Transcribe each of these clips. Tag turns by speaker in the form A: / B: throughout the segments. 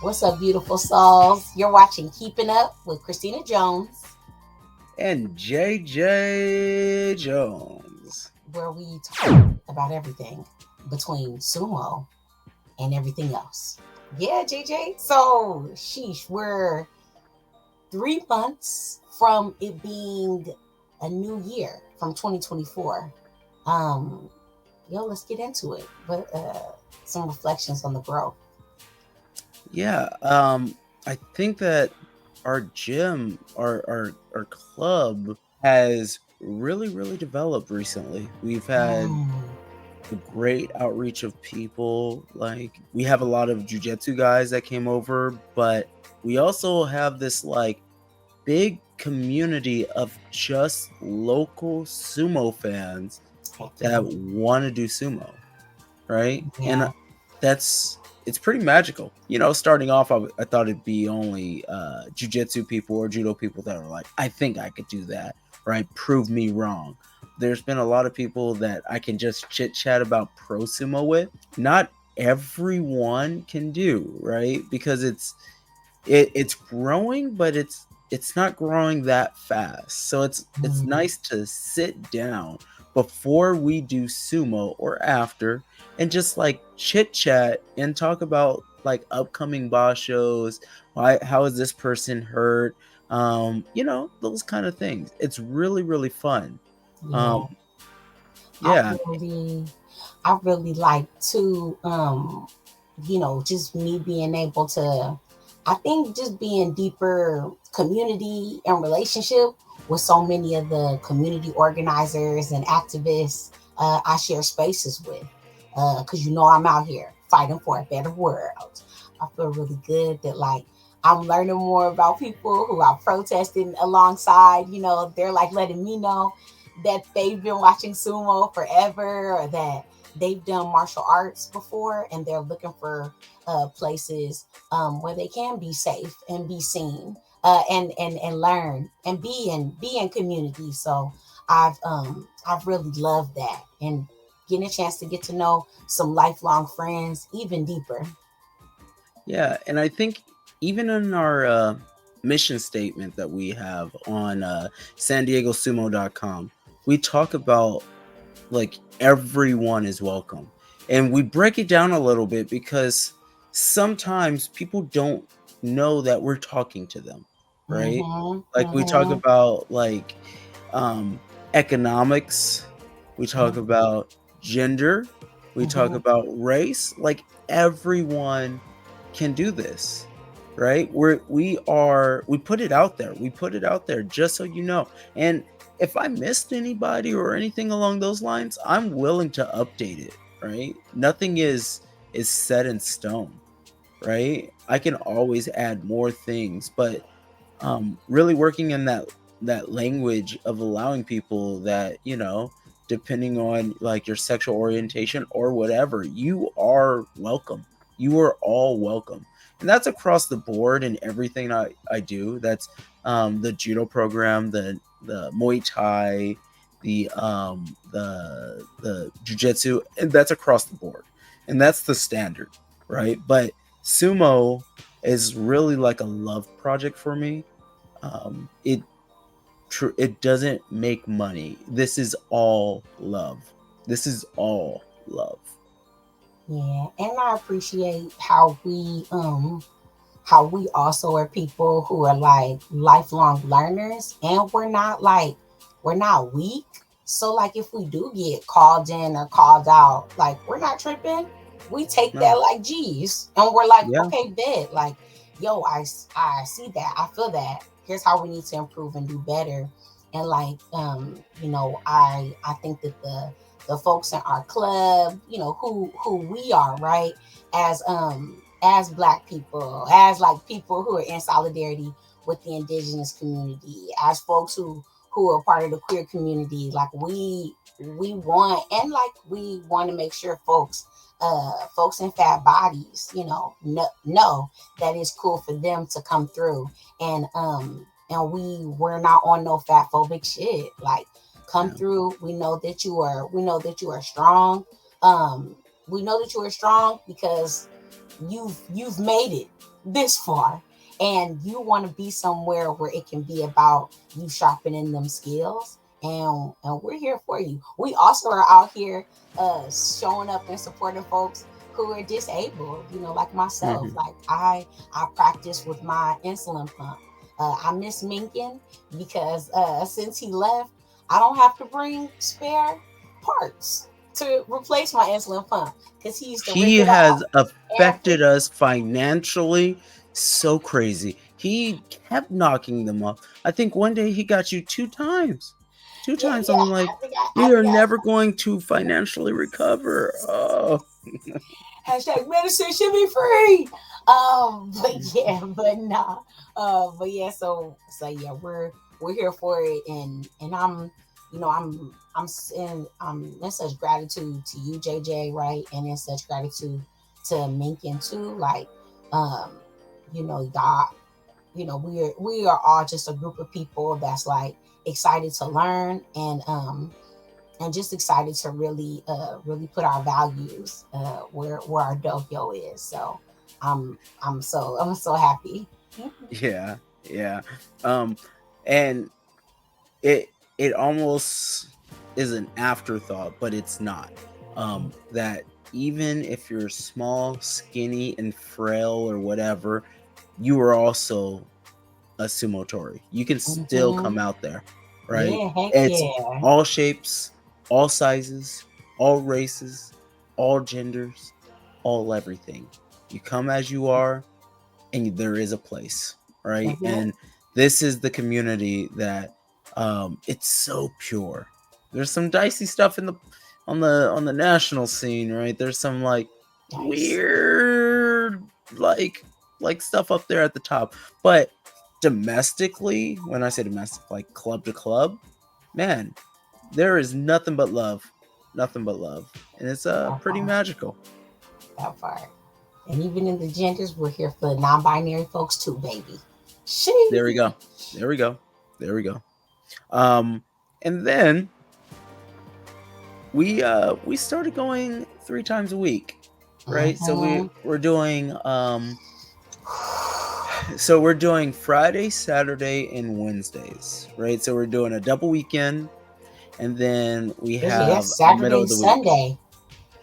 A: What's up, beautiful souls? You're watching Keepin Up with Christina Jones,
B: and JJ Jones.
A: where we talk about everything between sumo and everything else. Yeah, JJ. So, sheesh, we're 3 months from it being a new year from 2024. Um, let's get into it. But some reflections on the growth.
B: Yeah, I think that our gym, our club has really developed recently. We've had a great outreach of people. Like, we have a lot of jujitsu guys that came over, but we also have this like big community of just local sumo fans that want to do sumo, right?
A: Yeah.
B: And it's pretty magical. Starting off, I thought it'd be only jujitsu people or judo people that are like, I think I could do that, right? Prove me wrong. There's been a lot of people that I can just chit chat about pro sumo with. Not everyone can do, right? Because it's growing, but it's not growing that fast. So it's nice to sit down before we do sumo or after and just like chit chat and talk about like upcoming boss shows. How is this person hurt? Those kind of things. It's really fun.
A: Yeah.
B: Yeah.
A: I really like to just me being able to, I think just being deeper community and relationship with so many of the community organizers and activists I share spaces with, because I'm out here fighting for a better world. I feel really good that like I'm learning more about people who are protesting alongside. They're like letting me know that they've been watching sumo forever, or that they've done martial arts before and they're looking for places where they can be safe and be seen, and learn and be in community. So I've really loved that, and getting a chance to get to know some lifelong friends even deeper.
B: Yeah, and I think even in our mission statement that we have on san diego sumo.com, we talk about like everyone is welcome. And we break it down a little bit because sometimes people don't know that we're talking to them, right? Like we talk about like economics, we talk about gender, we talk about race. Like everyone can do this, right? We put it out there. We put it out there just so you know. And if I missed anybody or anything along those lines, I'm willing to update it, right? Nothing is set in stone, right? I can always add more things, but really working in that language of allowing people that, depending on like your sexual orientation or whatever, you are welcome. You are all welcome. And that's across the board in everything I do. That's the judo program, the Muay Thai, the jiu-jitsu, and that's across the board. And that's the standard, right? But sumo is really like a love project for me. It doesn't make money. This is all love. This is all love.
A: Yeah, and I appreciate how we also are people who are like lifelong learners, and we're not weak. So like if we do get called in or called out, like we're not tripping. We take
B: No.
A: that like G's, and we're like,
B: Yeah.
A: okay, bet. Like, yo, I see that, I feel that. Here's how we need to improve and do better. And like, I think that the folks in our club, who we are, right? As Black people, as like people who are in solidarity with the indigenous community, as folks who are part of the queer community, like we want to make sure folks in fat bodies, know that it's cool for them to come through, and we're not on no fat phobic shit. Like, come through. We know that you are strong. We know that you are strong because you've made it. this far, and you want to be somewhere where it can be about you sharpening them skills, and we're here for you. We also are out here showing up and supporting folks who are disabled, like myself.
B: Mhm.
A: Like I practice with my insulin pump. I miss Minkin because since he left, I don't have to bring spare parts to replace my insulin pump because he used to rip
B: He
A: it off
B: has
A: and
B: affected
A: fix.
B: us financially so crazy. He kept knocking them off. I think one day he got you 2 times. 2
A: Yeah,
B: times.
A: yeah.
B: I'm like,
A: I
B: "We are
A: think I
B: never going to financially recover." Oh.
A: hashtag medicine should be free. But yeah, but nah. But yeah, so yeah, we're here for it, and I'm in such gratitude to you, JJ, right, and in such gratitude to Minkin too, like, um, y'all, we are all just a group of people that's like excited to learn and just excited to really put our values where our dojo is. So I'm so happy.
B: Yeah. Yeah. Um and it it almost is an afterthought, but it's not. That even if you're small, skinny, and frail or whatever, you are also a sumotori. You can still
A: Mm-hmm.
B: come out there, right?
A: Yeah, heck
B: It's
A: yeah.
B: all shapes, all sizes, all races, all genders, all everything. You come as you are, and there is a place, right?
A: That's it.
B: And this is the community that it's so pure. There's some dicey stuff in the on the national scene, right? There's some like
A: Nice.
B: weird like stuff up there at the top. But domestically, when I say domestic, like club to club, man, there is nothing but love. Nothing but love. And it's
A: That
B: pretty
A: part.
B: magical.
A: That part. And even in the genders, we're here for the non-binary folks too, baby. She.
B: There we go. There we go. There we go. And then we started going 3 times a week, right? So
A: Mm-hmm.
B: we're doing Friday, Saturday, and Wednesdays, right? So we're doing a double weekend, and then we
A: That's
B: have a middle
A: Saturday,
B: of the week.
A: Sunday.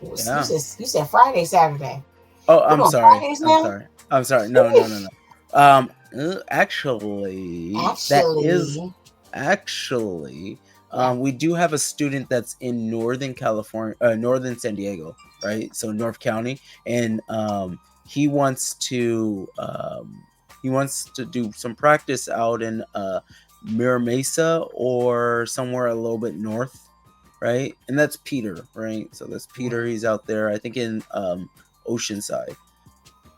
A: You
B: Yeah.
A: said Friday, Saturday.
B: Oh,
A: We're
B: I'm
A: doing
B: sorry.
A: Fridays
B: I'm
A: now.
B: sorry. I'm sorry. No, no, no, no. Actually, that is
A: Actually,
B: actually,
A: yeah.
B: we do have a student that's in Northern California, Northern San Diego, right? So North County, and he wants to do some practice out in Mira Mesa or somewhere a little bit north, right? And that's Peter, right? So that's Peter. He's out there, I think, in Oceanside,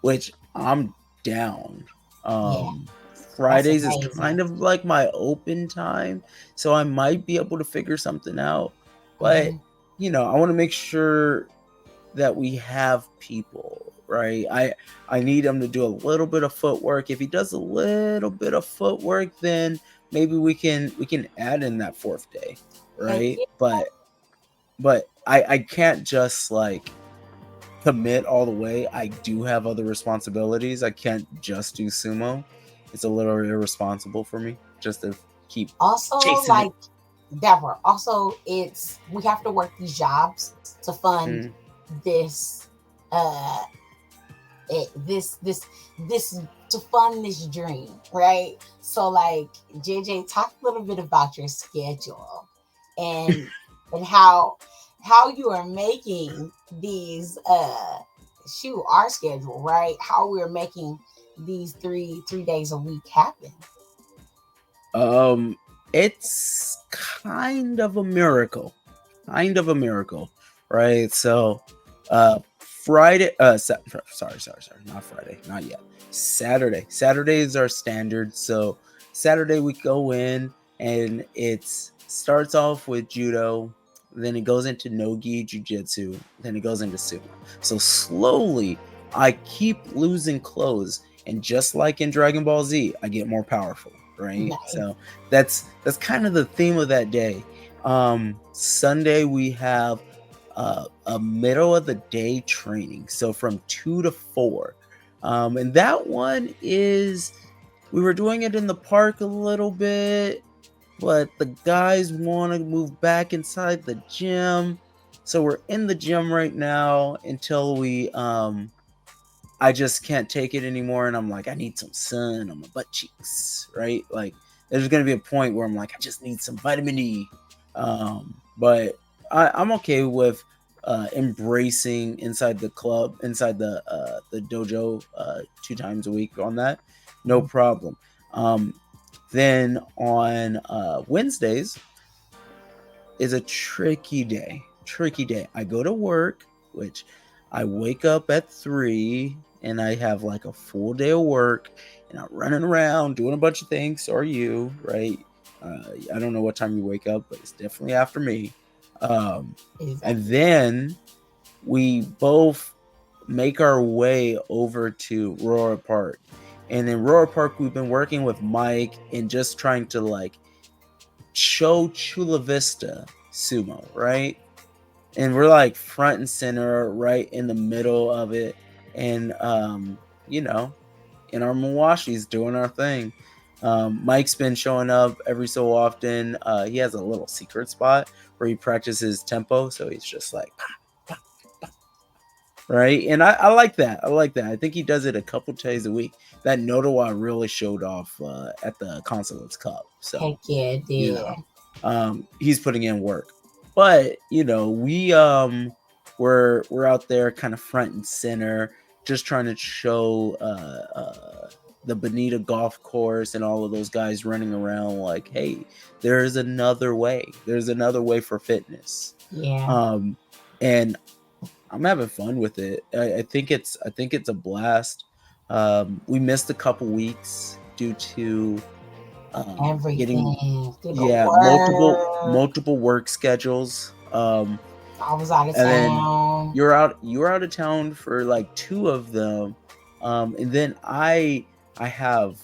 B: which I'm down.
A: Yeah,
B: Um,
A: that's
B: Fridays is
A: amazing.
B: kind of like my open time, so I might be able to figure something out. But
A: Hmm.
B: I want to make sure that we have people, right? I need him to do a little bit of footwork. If he does a little bit of footwork, then maybe we can add in that fourth day,
A: Heck
B: right?
A: yeah.
B: But I can't just like commit all the way. I do have other responsibilities. I can't just do sumo. It's a little irresponsible for me just to keep
A: Also,
B: chasing it.
A: like Deborah, also it's we have to work these jobs to fund
B: Mm.
A: this uh this to fund this dream, right? So like JJ, talk a little bit about your schedule and and how you are making these shoot our schedule, right? How we're making these three days a week happen.
B: Um, it's kind of a miracle. Kind of a miracle, right? So, Friday, sorry, not Friday, not yet. Saturday. Saturday is our standard. So, Saturday we go in and it starts off with judo, then it goes into nogi jujitsu, then it goes into sumo. So, slowly, I keep losing clothes. And just like in Dragon Ball Z, I get more powerful, right?
A: Nice.
B: So that's kind of the theme of that day. Sunday we have a middle of the day training, so from 2 to 4. And that one is, we were doing it in the park a little bit, but the guys want to move back inside the gym. So we're in the gym right now until I just can't take it anymore. And I'm like, I need some sun on my butt cheeks, right? Like, there's going to be a point where I'm like, I just need some vitamin D. But I'm okay with embracing inside the club, inside the dojo 2 times a week on that. No problem. Um, then on Wednesdays is a tricky day. Tricky day. I go to work, which I wake up at 3 and I have like a full day of work and I'm running around doing a bunch of things. So are you, right? I don't know what time you wake up, but it's definitely after me. Um, and
A: Exactly.
B: then we both make our way over to Aurora Park. And in Aurora Park, we've been working with Mike and just trying to like show Chula Vista Sumo, right? And we're like front and center, right in the middle of it. And you know, in our Mwashi's doing our thing. Mike's been showing up every so often. He has a little secret spot where he practices tempo, so he's just like right? And I like that. I like that. I think he does it a couple days a week. That Notawa really showed off at the Consulates Cup. So,
A: Heck yeah, it
B: you
A: did.
B: know, he's putting in work. But we're out there kind of front and center, just trying to show the Bonita golf course and all of those guys running around like, hey, there's another way. There's another way for fitness.
A: Yeah.
B: And I'm having fun with it. I think it's a blast. We missed a couple weeks due to getting
A: Everything. Through the work.
B: multiple work schedules.
A: I was out of
B: And then
A: town.
B: you're out of town for like two of them. And then I have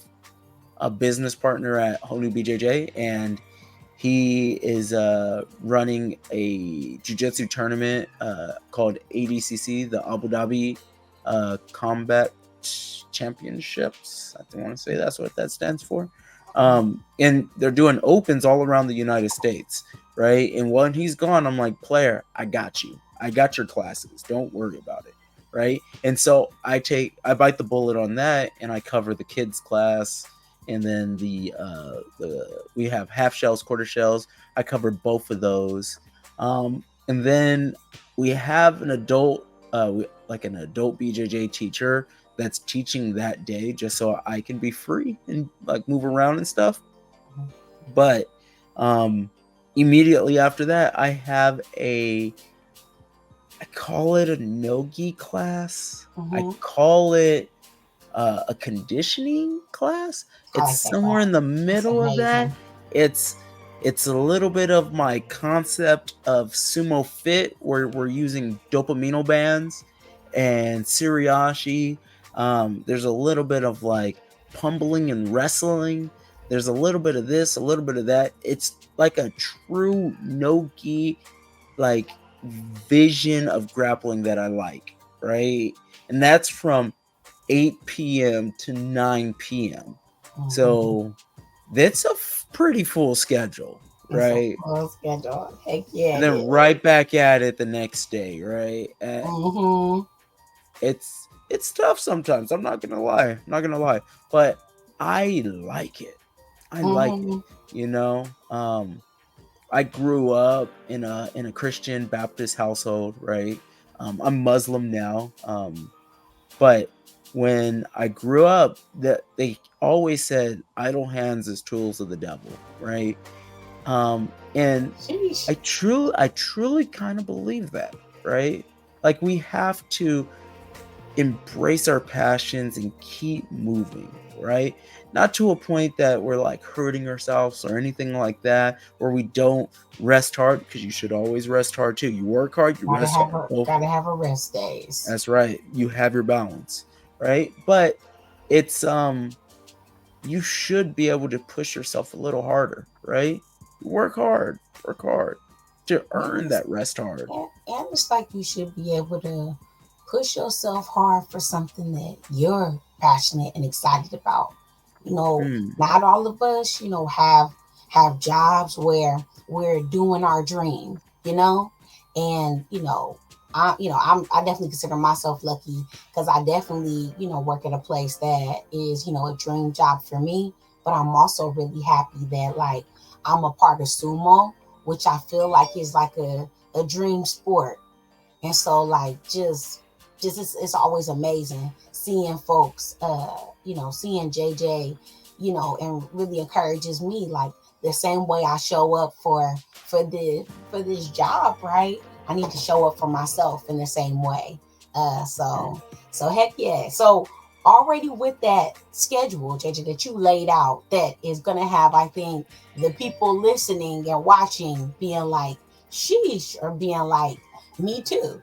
B: a business partner at Honu BJJ, and he is running a jiu-jitsu tournament called ADCC, the Abu Dhabi Combat Championships. I don't want to say that's what that stands for. And they're doing opens all around the United States, right? And when he's gone, I'm like, player, I got you. I got your classes. Don't worry about it, right? And so I bite the bullet on that, and I cover the kids class, and then the we have half shells, quarter shells. I covered both of those, and then we have an adult, like an adult BJJ teacher that's teaching that day, just so I can be free and like move around and stuff. But um, immediately after that, I have I call it a nogi class. I
A: Mm-hmm.
B: call it a conditioning class.
A: I
B: It's
A: like that
B: somewhere
A: class.
B: in the
A: It's
B: middle of that.
A: amazing.
B: It's it's a little bit of my concept of sumo fit, where we're using dopamine bands and siriashi. There's a little bit of like pummling and wrestling. There's a little bit of this, a little bit of that. It's like a true no-gi like vision of grappling that I like, right? And that's from 8 p.m. to 9 p.m.
A: Mm-hmm.
B: So that's a pretty full schedule,
A: It's a
B: right?
A: full schedule. Heck yeah,
B: And
A: it
B: then
A: is.
B: right back at it the next day, right?
A: Mm-hmm.
B: It's tough sometimes. I'm not gonna lie. I'm not gonna lie, but I like it. I like it.
A: Mm-hmm.
B: You know, I grew up in a Christian Baptist household, right? I'm Muslim now, but when I grew up, that they always said idle hands is tools of the devil, right? And
A: Sheesh.
B: I truly kind of believe that, right? Like we have to embrace our passions and keep moving, right? Not to a point that we're like hurting ourselves or anything like that, where we don't rest hard, because you should always rest hard too. You work hard, you rest hard. Both.
A: Gotta have a rest days.
B: That's right. You have your balance, right? But it's you should be able to push yourself a little harder, right? Work hard to
A: And
B: earn
A: it's,
B: that rest hard.
A: and it's like you should be able to. push yourself hard for something that you're passionate and excited about. You know,
B: Mm,
A: not all of us, have jobs where we're doing our dream, and I definitely consider myself lucky because I definitely, work at a place that is, a dream job for me. But I'm also really happy that like I'm a part of Sumo, which I feel like is like a dream sport. And so like just it's always amazing seeing folks, seeing JJ, and really encourages me like the same way I show up for this job, right? I need to show up for myself in the same way.
B: mm,
A: So heck yeah. So already with that schedule, JJ, that you laid out, that is gonna have, I think, the people listening and watching being like, sheesh, or being like, me too.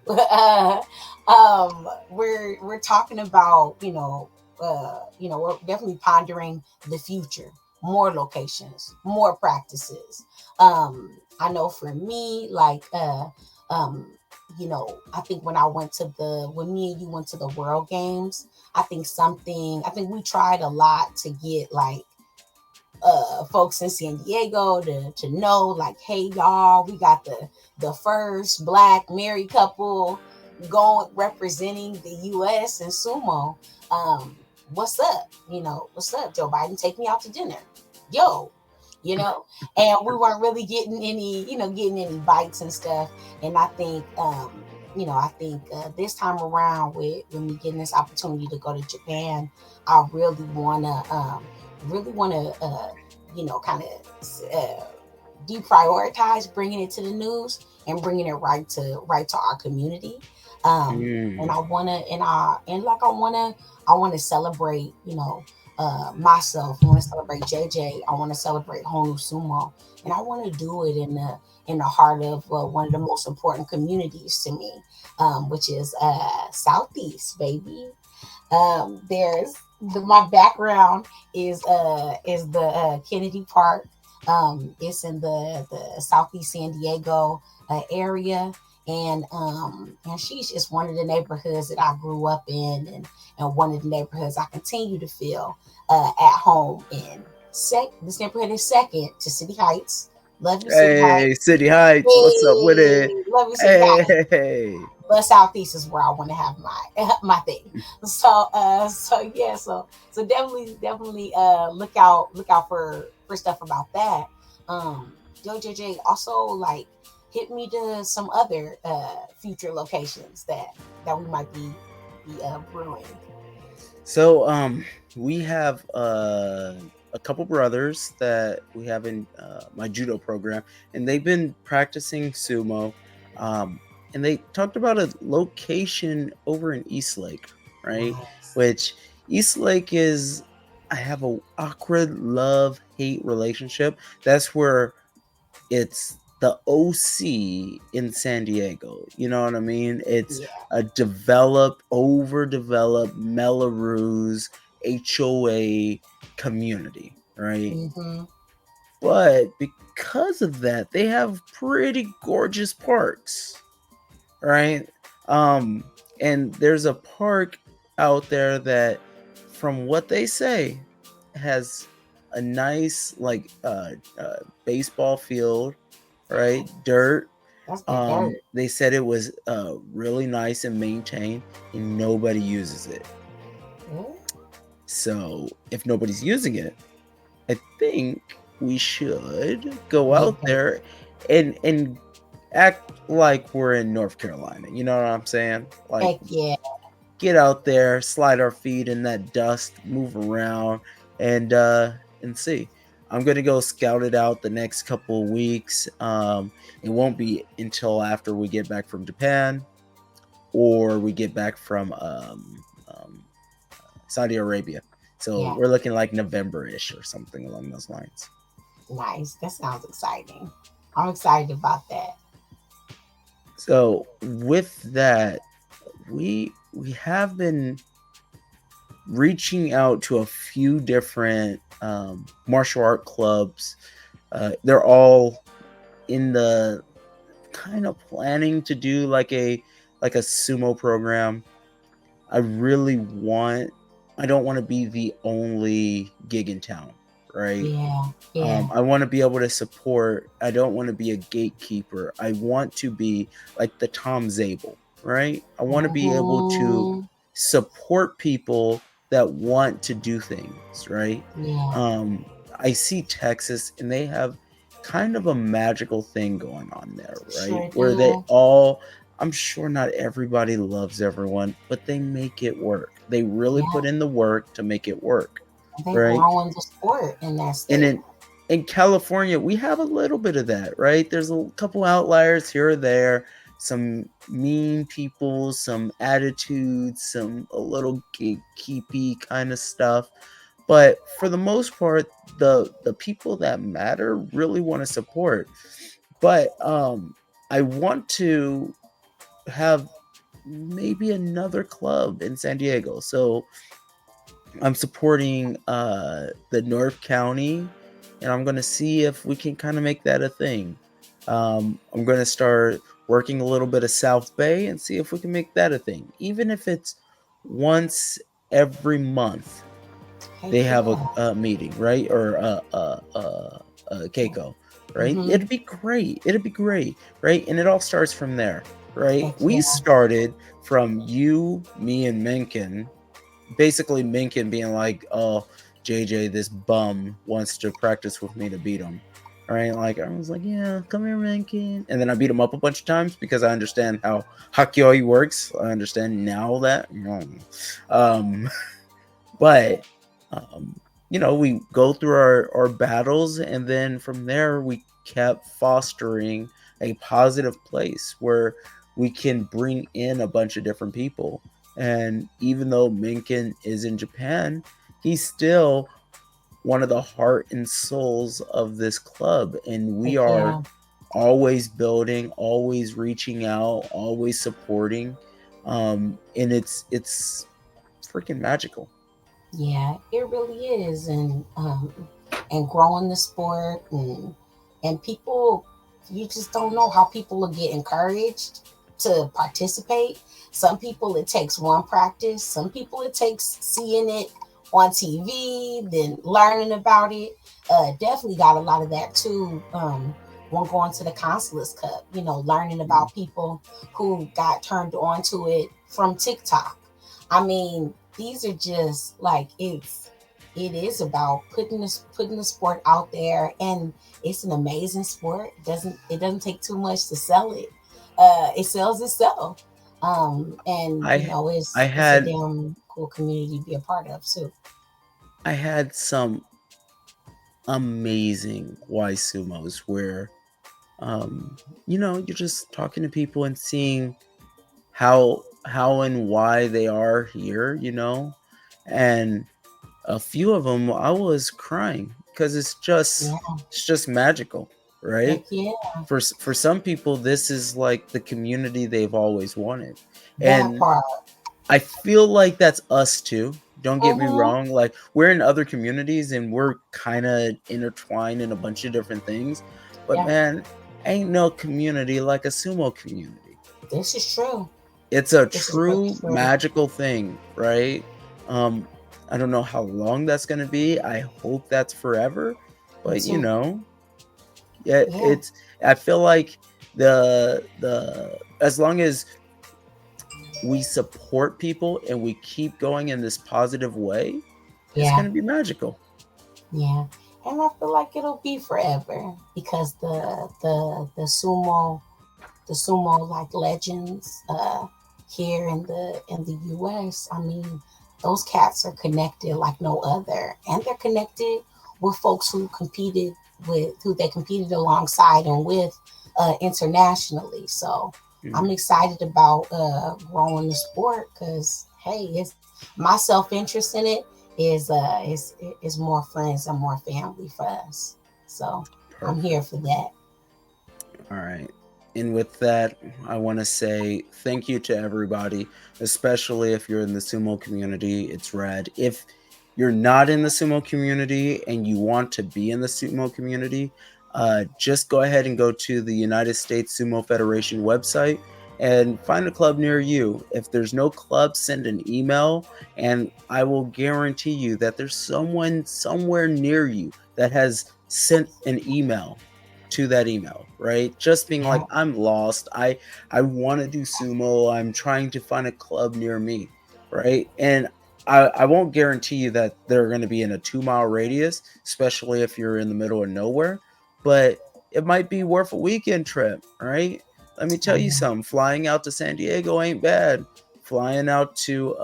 A: We're talking about, we're definitely pondering the future, more locations, more practices. I know for me, like, um, I think when me and you went to the World Games, I think we tried a lot to get like folks in San Diego to know like, hey y'all, we got the first black married couple going representing the US in sumo. Um, what's up? What's up, Joe Biden? Take me out to dinner. Yo, you know, and we weren't really getting any bites and stuff. And I think this time around with me getting this opportunity to go to Japan, I really want to, kind of deprioritize bringing it to the news and bringing it right to our community. And
B: mm.
A: I wanna, and like I wanna celebrate, myself. I want to celebrate JJ. I want to celebrate Honu Sumo, and I want to do it in the heart of one of the most important communities to me, which is Southeast, baby. There's my background is the Kennedy Park. It's in the Southeast San Diego area, and she's just one of the neighborhoods that I grew up in, and one of the neighborhoods I continue to feel at home in. This neighborhood is second to City Heights. Love you, City
B: Hey,
A: Heights.
B: City Heights, what's up with it?
A: Hey, love you, City
B: Hey,
A: Heights.
B: hey, hey.
A: But Southeast is where I want to have my my thing. So yeah, so definitely look out for stuff about that. Yo JJ also like hit me to some other future locations that we might be brewing.
B: So, we have a couple brothers that we have in my judo program, and they've been practicing sumo. Um, and they talked about a location over in East Lake, right?
A: Nice.
B: Which East Lake is, I have a awkward love hate relationship. That's where it's the OC in San Diego. You know what I mean? It's
A: Yeah.
B: a developed, overdeveloped Melrose HOA community, right?
A: Mm-hmm.
B: But because of that, they have pretty gorgeous parks, right? Um, and there's a park out there that, from what they say, has a nice baseball field, right? Dirt.
A: That's good dirt.
B: They said it was really nice and maintained, and nobody uses it.
A: Ooh,
B: So if nobody's using it, I think we should go
A: get
B: out
A: dirt.
B: there and act like we're in North Carolina. You know what I'm saying? Like,
A: Heck yeah.
B: get out there, slide our feet in that dust, move around, and see. I'm gonna go scout it out the next couple of weeks. It won't be until after we get back from Japan or we get back from Saudi Arabia. So
A: Yeah.
B: we're looking like November-ish or something along those lines.
A: Nice. That sounds exciting. I'm excited about that.
B: So with that, we have been reaching out to a few different martial art clubs. They're all in the kind of planning to do like a sumo program. I really want, I don't want to be the only gig in town, right?
A: Yeah, yeah,
B: I want to be able to support. I don't want to be a gatekeeper. I want to be like the Tom Zabel, right? I want to be able to
A: hmm,
B: support people that want to do things, right?
A: yeah,
B: Um, I see Texas and they have kind of a magical thing going on there, right?
A: sure
B: Where they
A: do.
B: all, I'm sure not everybody loves everyone, but they make it work. They really
A: Yeah,
B: put in the work to make it work,
A: they
B: right?
A: growing the sport in that
B: And
A: state.
B: in California, we have a little bit of that, right? There's a couple outliers here or there, some mean people, some attitudes, some a little gatekeepy kind of stuff. But for the most part, the people that matter really want to support. But I want to have maybe another club in San Diego. So I'm supporting the North County, and I'm gonna see if we can kind of make that a thing. I'm gonna start working a little bit of South Bay and see if we can make that a thing, even if it's once every month.
A: Heck
B: They have
A: yeah,
B: a meeting, right, or a Keiko, right?
A: mm-hmm.
B: It'd be great. It'd be great, right? And it all starts from there, right?
A: Heck
B: We
A: yeah,
B: started from you, me, and Mencken, basically Minkin being like, "Oh, JJ, this bum wants to practice with me to beat him." All right, like I was like, "Yeah, come here, Minkin," and then I beat him up a bunch of times because I understand how Hakyoi works. I understand now that, um, but um, we go through our battles, and then from there we kept fostering a positive place where we can bring in a bunch of different people. And even though Minkin is in Japan, he's still one of the heart and souls of this club, and we
A: heck
B: are
A: yeah.
B: always building, always reaching out, always supporting, and it's freaking magical.
A: Yeah, it really is, and growing the sport, and people, you just don't know how people will get encouraged to participate. Some people it takes one practice. Some people it takes seeing it on TV, then learning about it. Definitely got a lot of that too. When going to the Consulates Cup, learning about people who got turned on to it from TikTok. I mean, these are just like it is about putting the sport out there, and it's an amazing sport. It doesn't take too much to sell it. It sells itself. And
B: I I
A: it's a
B: had
A: damn cool community to be a part of too.
B: I had some amazing Y sumos where you're just talking to people and seeing how and why they are here, and a few of them I was crying because
A: Yeah,
B: it's just magical,
A: heck
B: right?
A: yeah,
B: For some people this is like the community they've always wanted,
A: that
B: and
A: part.
B: I feel like that's us too. Don't get me
A: Mm-hmm.
B: wrong. Like we're in other communities and we're kind of intertwined in a bunch of different things. But
A: Yeah,
B: man, ain't no community like a sumo community.
A: this is true.
B: It's a
A: This is really
B: true
A: true.
B: magical thing, right? Um, I don't know how long that's gonna be. I hope that's forever.
A: Me
B: But
A: too.
B: yeah,
A: Yeah,
B: it's I feel like the as long as we support people and we keep going in this positive way, it's
A: yeah,
B: going to be magical.
A: yeah. And I feel like it'll be forever because the sumo like legends here in the US. I mean, those cats are connected like no other, and they're connected with folks who they competed alongside and with internationally. So I'm
B: Mm.
A: excited about growing the sport because hey, it's my self interest in it is more friends and more family for us. So I'm here
B: Perfect.
A: for that.
B: All right. And with that, I want to say thank you to everybody, especially if you're in the sumo community. It's rad. If you're not in the sumo community and you want to be in the sumo community, just go ahead and go to the United States Sumo Federation website and find a club near you. If there's no club, send an email, and I will guarantee you that there's someone somewhere near you that has sent an email to that email, right? Just being like,
A: Yeah.
B: I'm lost. I want to do sumo. I'm trying to find a club near me, right? And I won't guarantee you that they're going to be in a 2 mile radius, especially if you're in the middle of nowhere, but it might be worth a weekend trip, right? Let me tell
A: Oh
B: you
A: yeah.
B: something. Flying out to San Diego ain't bad. Flying out to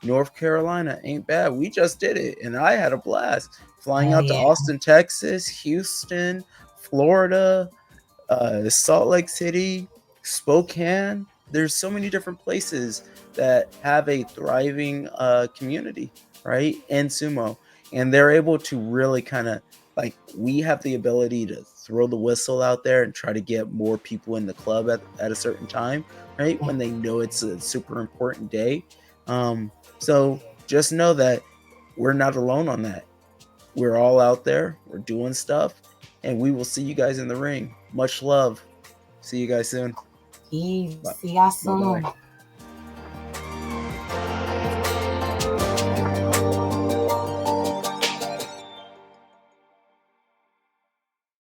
B: North Carolina ain't bad. We just did it, and I had a blast. Flying
A: Hell
B: out to
A: yeah.
B: Austin, Texas, Houston, Florida, Salt Lake City, Spokane. There's so many different places that have a thriving community, right? And sumo, and they're able to really kind of like we have the ability to throw the whistle out there and try to get more people in the club at a certain time, right? When they know it's a super important day. So just know that we're not alone on that. We're all out there. We're doing stuff, and we will see you guys in the ring. Much love. See you guys soon.
A: Peace.
B: Bye.
A: See y'all
B: Bye
A: soon.
B: bye.